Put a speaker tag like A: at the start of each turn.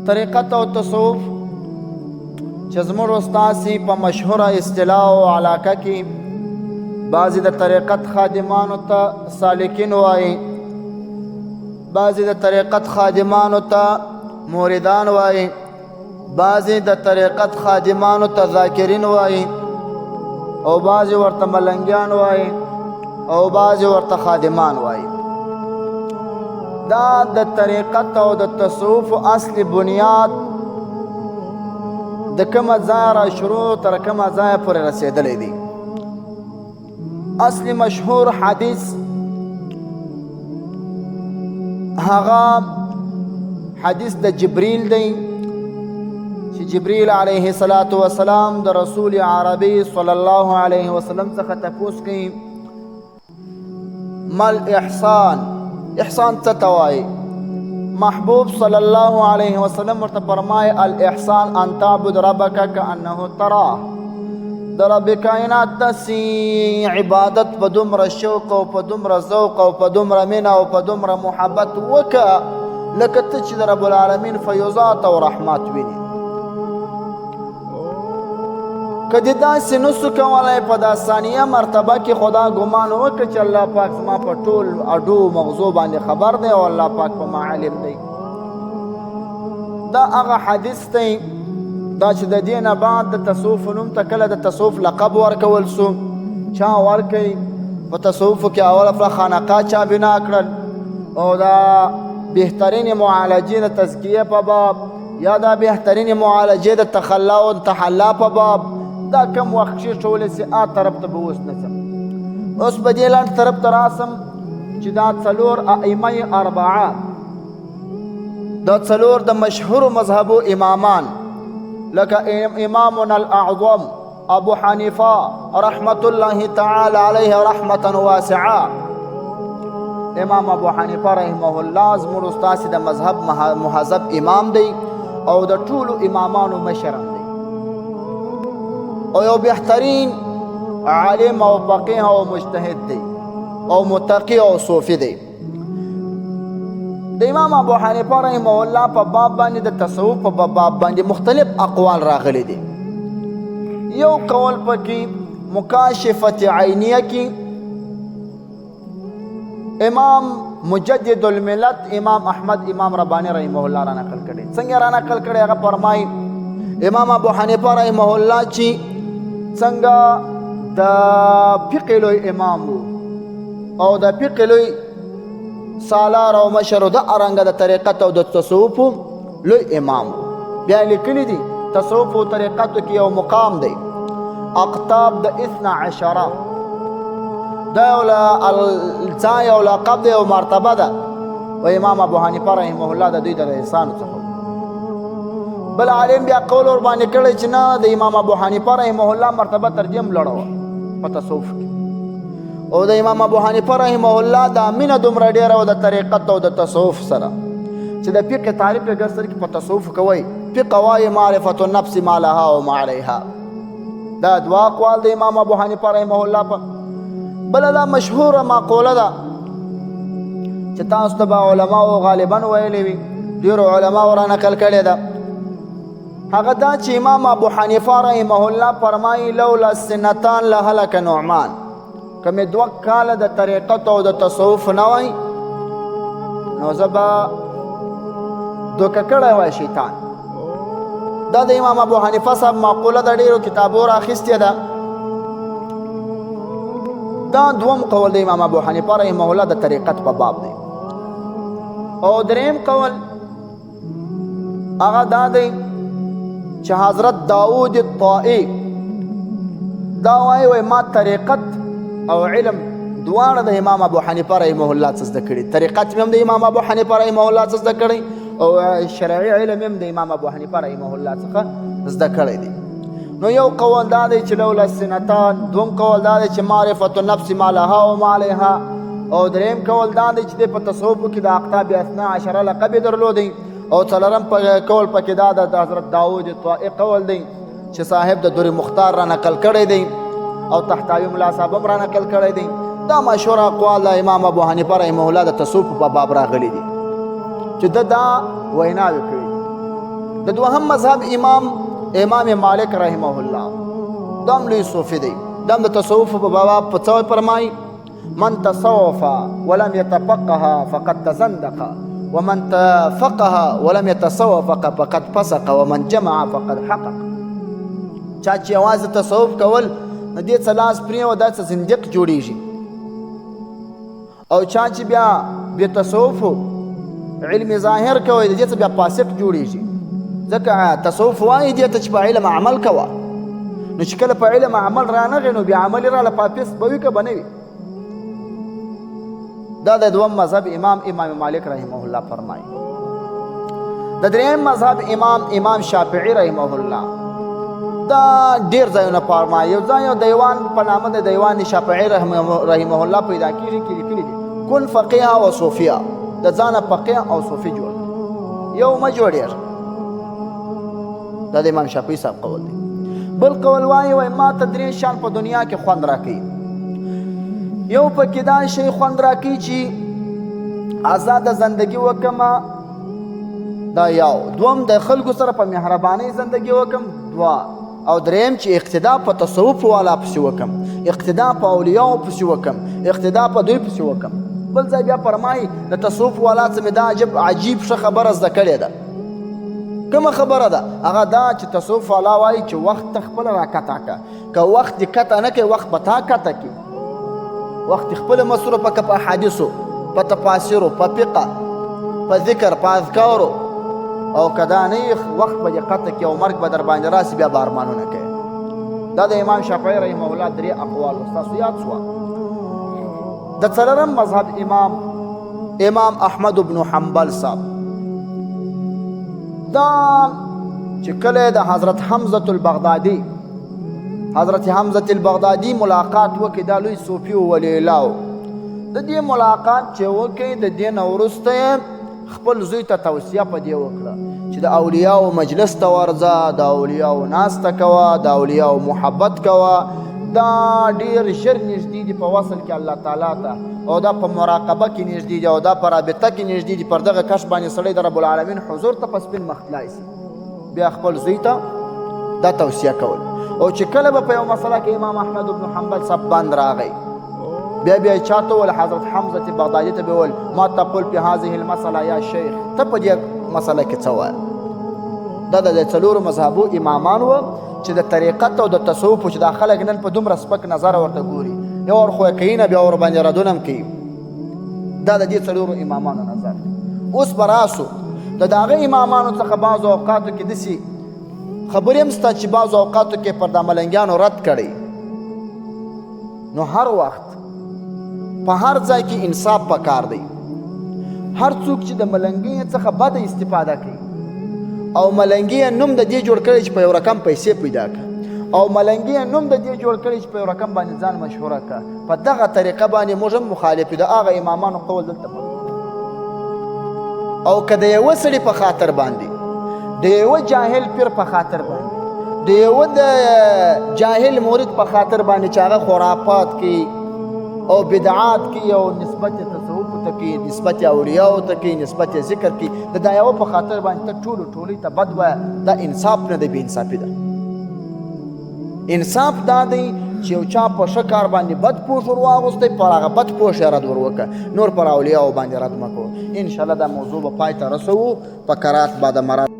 A: طریقت او تصوف چې زموږ استاسي په مشهوره اصطلاح او علاقه کې بعضې د طریقت خادمانو ته سالکین وایي، بعضې د طریقت خادمانو ته موردان وایي، بعضې د طریقت خادمانو ته ذاکرین وایي، او بعضې ورته ملنګیان وایي، او بعضې ورته خادمان وایي. دا د طریقت او د تصوف اصلي بنیاد د کومه ځایه را شروع تر کومه ځایه پورې رسېدلی دی. اصلي مشهور حدیث هغه حدیث د جبریل دی چې جبریل علیه السلام د رسول عربي صلی الله علیه وسلم څخه تپوس کوي مل احسان، احسان څه ته وایي؟ محبوب صلی الله علیه وسلم ورته فرمایي الاحسان ان تعبد ربک کانه تراه، د رب کائنات داسې عبادت په دومره شوق او په دومره ذوق او په دومره مینه او په دومره محبت وکړه لکه ته چې د رب العالمین فیوزات او رحمت ویني. که دې داسې نسو کولی په دا ثانیه مرتبه کې خدا ګمان وکړه چې الله پاک زما په ټول اډو مغزو باندې خبر دی او الله پاک په ما علم دی. دا هغه حدیث دی دا چې د دې نه بعد د تصوف نوم ته کله د تصوف لقب ورکول سو. چا ورکوي په تصوفو کې اوله فله خانقاه چا بنا کړل، او دا بهترین معالجې د تزکیه په باب یا دا بهترین معالجې د تخلا او تحلا په باب دا کم وخت چې ټولې سي طرف ته به اوس نه ځم. اوس په دې لاندې طرف ته راسم چې دا څلور ائمه اربعه، دا څلور د مشهورو مذهبو امامان لکه امامنا الاعظم ابو حنیفه رحمت الله تعالی علیه رحمتا واسعه. امام ابو حنیفه رحمه الله زموږ استاسي د مذهب مهذب امام دی او د ټولو امامانو مشر دی او یو بهترین عالم او فقیه او مجتهد دی او متقی او صوفی دی. د امام ابو حنیفه رحمه الله په باب باندې د تصوف په باب باندې مختلف اقوال راغلي دي. یو قول پکې مکاشفه عینیه کې امام مجدد الملت امام احمد امام ربانی رحمه الله را نقل کړي. څنګه را نقل کړي؟ هغه فرمایي امام ابو حنیفه رحمه الله چې څنګه د فقه لوی امام او د فقه لوی سالار او مشر د ارنګ د طریقت او د تصوف لوی امام، بیا لیکلي دي تصوف او طریقت کې یو مقام دی اقطاب د 12 دا یو ځای او لقب دی او مرتبه ده و امام ابو حنیفه رحمه الله د دوی د احسان څخه. بل عالم بیا قول ور باندې کړی چې نه د امام ابو حنیفه رحمه الله مرتبه ترجم لړو په تصوف کې، او د امام ابو حنیفه رحمه الله د مینه دومره ډیره او د طریقت او د تصوف سره چې د فقه تعریف یې ګر سره کې په تصوف کوي. فقه وایي معرفت النفس ما لها و ما علیها. دا دوا اقوال د امام ابو حنیفه رحمه الله په. بل دا مشهوره مقوله ده چې تاسو ته به علماو غالبا ویلې وي، ډیرو علماو را نقل کړې ده. هغه دا چې امام ابو حنیفه رحمه الله فرمایي لولا سنتان لهلك نعمان، کمې 2 کاله د طریقت او د تصوف نه وای نو زه به دوکه کړی وای شیطان. دا د امام ابو حنیفه صاحب مقوله د ډیرو کتابو راخیستې ده. دا دوم قول د امام ابو حنیفه رحمه الله د طریقت په باب دی. او دریم قول هغه دا دی چې حضرت داود الطائي دا وایي ما طریقت او علم دواړه د امام ابو حنیفه رحمه الله څخه زده کړي. طریقت هم د امام ابو حنیفه رحمه الله څخه زده کړي او شرعي علم هم د امام ابو حنیفه رحمه الله څخه زده کړي دي. نو یو قول دا دی چې لولا سنتان، دوم قول دا دی چې معرفت النفس ما لها و ما علیها، او دریم قول دا دی چې په تصوف کې د اقطاب 12 لقب درلودي، او څلورم قول پکې دا د حضرت داود الطائي قول دی چې صاحب د دور مختار را نقل کړی دی او تحتاوی ملا صاحب هم را نقل کړی دی. دا مشهور اقوال د امام ابو حنیفه رحمه الله د تصوف په باب راغلي دي چې دا ویناوې کړي. د دوهم مذهب امام مالک رحمه الله دام لوی صوفي دی. دام د تصوف په باب په څه فرمایي من تصوف ولم يتفقه فقد تزندق ومن تفقه ولم يتصوف فقد فسق ومن جمع فقد حقق. چا چې یوازې تصوف کول د دې څه لاس پرې و دا څه زندق جوړیږي، او چا چې بیا تصوف علم ظاهر کوي د دې څه بیا فاسق جوړیږي. ځکه تصوف وایي دې ته چې په علم عمل کوه، نو چې کله په علم عمل رانغی نو بیا عمل یې راله پاپیس به وي که به نه وي. دا د دوم مذهب امام مالک رحمه الله فرمایي. د دریم مذهب امام شافعي رحمه الله دا ډیر ځایونه فرمایي. یو ځای یو دیوان په نامه د دیوان شافعي رحمه الله پیدا کېږي کې لیکلي دي کن فقیه و صوفیه، د ځانه فقیه او صوفي جوړ یو مه جوړېږه. دا د امام شافعي صاحب قول دی. بل قول وایي ما ته درې شیان په دنیا کې خوند راکوي. یو پکې دا شی خوند راکوي چې آزاده زندگی وکړم، دا یو. دوم د خلکو سره په مهربانۍ زندگی وکړم، دوه. او دریم چې اقتدا په تصوف والا پسې وکړم، اقتدا په اولیاءو پسې وکړم، اقتدا په دوی پسې وکړم. بل ځای بیا فرمایي د تصوف والا څه مې دا عجیب ښه خبره زده کړې ده. کومه خبره ده؟ هغه دا چې تصوف والا وایي چې وخت ته خپله راکته کړه، که وخت دې کته نه کوي وخت به تا کته کړي. وخت خپله مصروفه کړه په احادیثو، په تفاسیرو، په فقه، په ذکر، په اذکارو، او که دا نه وخت به دې قطع کړي او مرګ به در باندې راسي بیا به ارمانونه کوي. دا د امام شافعي رحمه الله درې اقوال ستاسو یاد شوه. د څلورم مذهب امام احمد بن حنبل صاحب دا چې کله د حضرت حمزة البغدادي ملاقات وکړي، دا لوی صوفي و ولی الله و. د دې ملاقات چې وکړي د دې نه وروسته خپل زوی ته توصیه په دې وکړه چې د اولیاءو مجلس ته ورځه، د اولیاءو ناسته کوه، د اولیاءو محبت کوه. دا ډیر ژر نږدې دي په وصل کې الله تعالی ته، او دا په مراقبه کې نږدې دي، او دا په رابطه کې نږدې دي. پر دغه کش باندې سړی د رب العالمین حضور ته په سپین مخ تلای شي. بیا خپل زوی ته دا توصیه کول. او چې کله به په یو مسله کې امام احمد بن حنبل صاحب باندې راغی، بیا چاته ول حضرت حمزة بغدادي ته به ول ما تقول په هذه المسأله یا شیخ، ته په دې مسله کې څه وایې؟ دا د څلورو مذهبو امامان و چې د طریقت او د تصوف چې دا خلک نن په دومره سپک نظر ورته ګوري، یو ورخوی کوي نه بیا ورباندې ردونه هم کوي. دا د دې څلورو امامانو نظر دی. اوس به راسو د هغه امامانو څخه بعضو اوقاتو کې داسې خبرې هم شته چې بعضو اوقاتو کې پر دا ملنګیانو رد کړی. نو هر وخت په هر ځای کې انصاف پکار دی. هر څوک چې د ملنګۍ څخه بده استفاده کوي او ملنګي نوم د دې جوړ کړي چې په یو رقم پیسې پیدا کړي، او ملنګي نوم د دې جوړ کړي چې په یو رقم باندې ځان مشهوره کړه، په دغه طریقه باندې موږ هم مخالف د هغه امامانو قول دلته او که د یوه سړي په خاطر باندې، د یوه جاهل پیر په خاطر باندې، د یوه د جاهل مرید په خاطر باندې چې هغه خرافات کوي او بدعات کوي او نسبت تصوف ته کوي، نسبت اولیاء ته کوي، نسبت ذکر کوي، د دا یوه په خاطر باندې ته ټولې ته بد وایه، دا انصاف نه دی، بې انصافي ده. انصاف دا دی چې یو چا په ښه کار باندې بد پوښ ور واغوستی، پر هغه بد پوښ یې رد ور وکړه، نور پر اولیاءو باندې رد مه کوو. انشاءالله دا موضوع به پای ته رسوو. فقرات بعد مرات